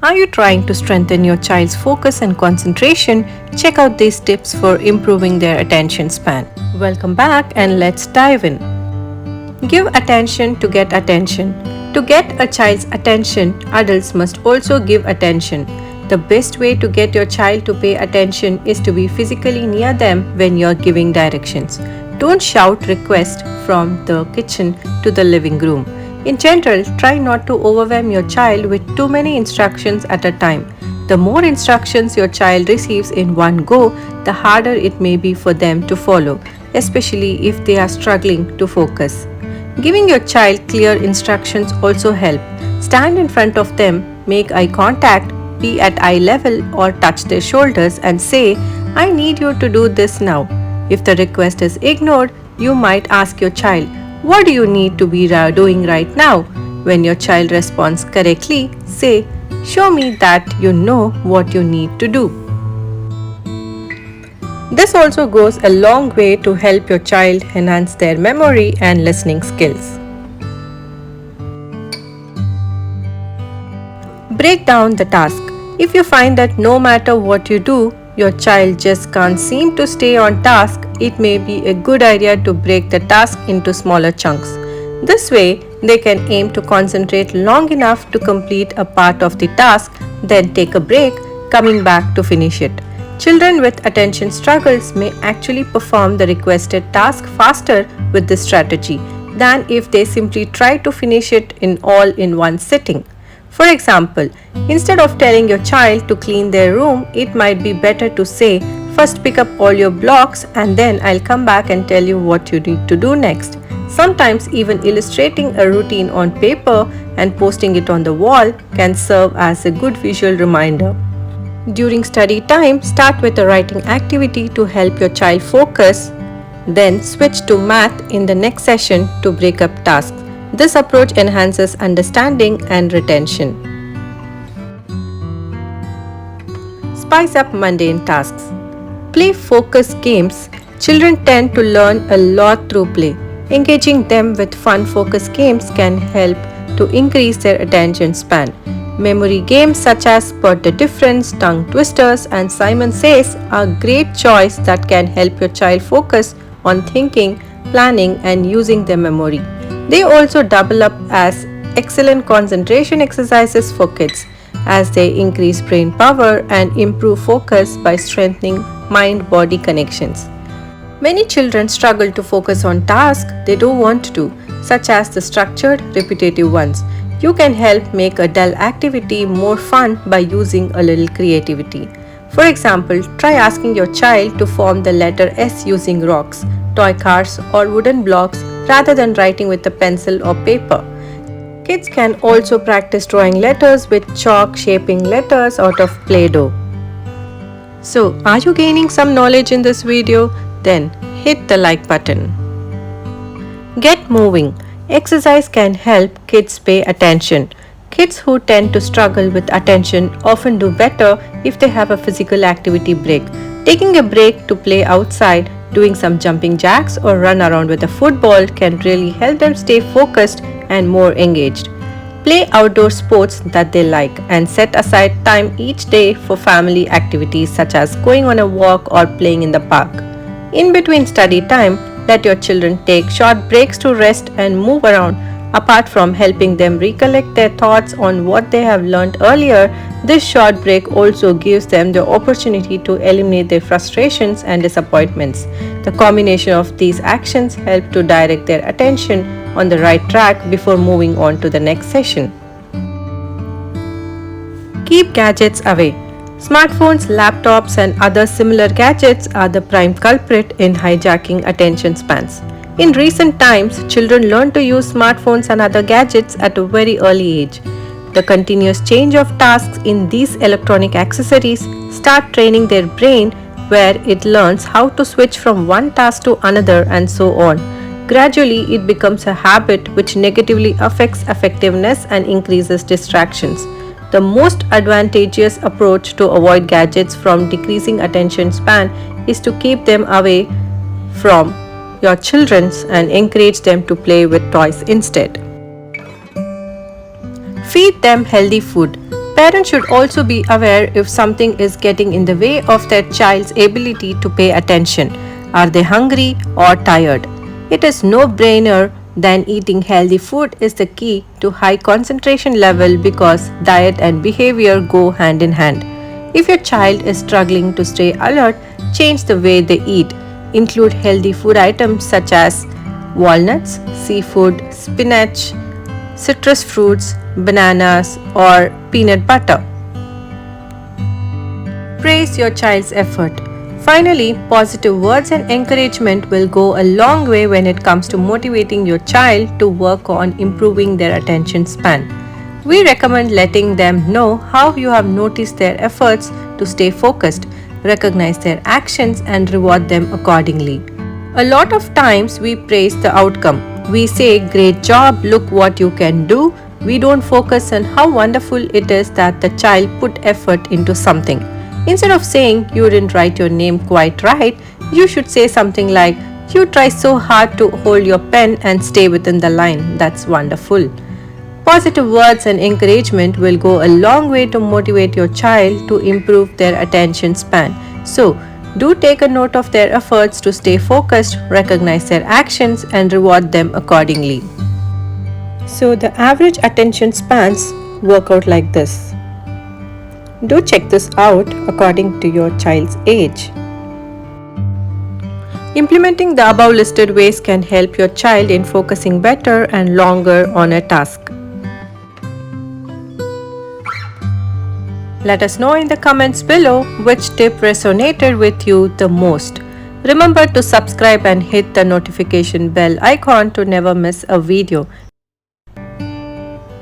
Are you trying to strengthen your child's focus and concentration? Check out these tips for improving their attention span. Welcome back and let's dive in. Give attention to get attention. To get a child's attention, adults must also give attention. The best way to get your child to pay attention is to be physically near them when you're giving directions. Don't shout requests from the kitchen to the living room. In general, try not to overwhelm your child with too many instructions at a time. The more instructions your child receives in one go, the harder it may be for them to follow, especially if they are struggling to focus. Giving your child clear instructions also help. Stand in front of them, make eye contact, be at eye level or touch their shoulders and say, "I need you to do this now." If the request is ignored, you might ask your child, "What do you need to be doing right now?" When your child responds correctly, say, "Show me that you know what you need to do." This also goes a long way to help your child enhance their memory and listening skills. Break down the task. If you find that no matter what you do, your child just can't seem to stay on task, it may be a good idea to break the task into smaller chunks. This way, they can aim to concentrate long enough to complete a part of the task, then take a break, coming back to finish it. Children with attention struggles may actually perform the requested task faster with this strategy than if they simply try to finish it in one sitting. For example, instead of telling your child to clean their room, it might be better to say, "First pick up all your blocks and then I'll come back and tell you what you need to do next." Sometimes even illustrating a routine on paper and posting it on the wall can serve as a good visual reminder. During study time, start with a writing activity to help your child focus, then switch to math in the next session to break up tasks. This approach enhances understanding and retention. Spice up mundane tasks. Play focused games. Children tend to learn a lot through play. Engaging them with fun focused games can help to increase their attention span. Memory games such as Spot the Difference, Tongue Twisters, and Simon Says are great choice that can help your child focus on thinking, planning, and using their memory. They also double up as excellent concentration exercises for kids, as they increase brain power and improve focus by strengthening mind-body connections. Many children struggle to focus on tasks they don't want to do, such as the structured, repetitive ones. You can help make a dull activity more fun by using a little creativity. For example, try asking your child to form the letter S using rocks, toy cars, or wooden blocks rather than writing with a pencil or paper. Kids can also practice drawing letters with chalk, shaping letters out of Play-Doh. So, are you gaining some knowledge in this video? Then hit the like button. Get moving. Exercise can help kids pay attention. Kids who tend to struggle with attention often do better if they have a physical activity break. Taking a break to play outside, doing some jumping jacks or run around with a football can really help them stay focused and more engaged. Play outdoor sports that they like and set aside time each day for family activities such as going on a walk or playing in the park. In between study time, let your children take short breaks to rest and move around. Apart from helping them recollect their thoughts on what they have learned earlier, this short break also gives them the opportunity to eliminate their frustrations and disappointments. The combination of these actions help to direct their attention on the right track before moving on to the next session. Keep gadgets away. Smartphones, laptops, and other similar gadgets are the prime culprit in hijacking attention spans. In recent times, children learn to use smartphones and other gadgets at a very early age. The continuous change of tasks in these electronic accessories start training their brain where it learns how to switch from one task to another and so on. Gradually, it becomes a habit which negatively affects effectiveness and increases distractions. The most advantageous approach to avoid gadgets from decreasing attention span is to keep them away from your children and encourage them to play with toys instead. Feed them healthy food. Parents should also be aware if something is getting in the way of their child's ability to pay attention. Are they hungry or tired? It is no-brainer then eating healthy food is the key to high concentration level because diet and behavior go hand in hand. If your child is struggling to stay alert, change the way they eat. Include healthy food items such as walnuts, seafood, spinach, citrus fruits, bananas, or peanut butter. Praise your child's effort. Finally, positive words and encouragement will go a long way when it comes to motivating your child to work on improving their attention span. We recommend letting them know how you have noticed their efforts to stay focused, recognize their actions, and reward them accordingly. A lot of times we praise the outcome. We say, "Great job, look what you can do." We don't focus on how wonderful it is that the child put effort into something. Instead of saying, "You didn't write your name quite right," you should say something like, "You try so hard to hold your pen and stay within the line. That's wonderful." Positive words and encouragement will go a long way to motivate your child to improve their attention span. So, do take a note of their efforts to stay focused, recognize their actions, and reward them accordingly. So, the average attention spans work out like this. Do check this out according to your child's age. Implementing the above listed ways can help your child in focusing better and longer on a task. Let us know in the comments below which tip resonated with you the most. Remember to subscribe and hit the notification bell icon to never miss a video.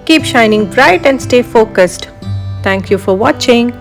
Keep shining bright and stay focused. Thank you for watching.